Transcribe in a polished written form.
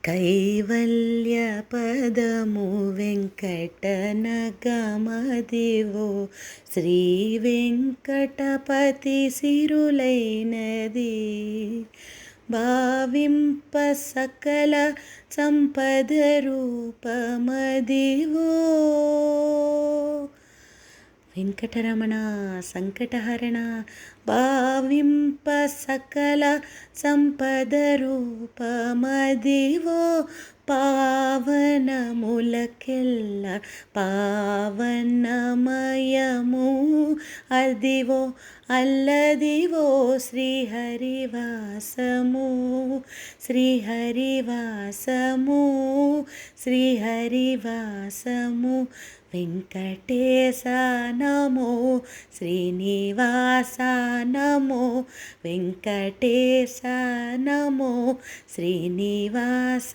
కైవల్యపదము వెంకటనగమదివో శ్రీ వెంకటపతి సిరులైనది. భావింప సకల సంపద రూపమదివో. వెంకటరమణ సంకటహరణ భావింప సకల సంపద రూపమదివో. పావనములకెల్ల పావనమయము అదివో. అల్లదివో శ్రీహరివాసము శ్రీహరివాసము శ్రీహరివాసము. వెంకటేశ నమో శ్రీనివాస నమో వెంకటేశ నమో శ్రీనివాస.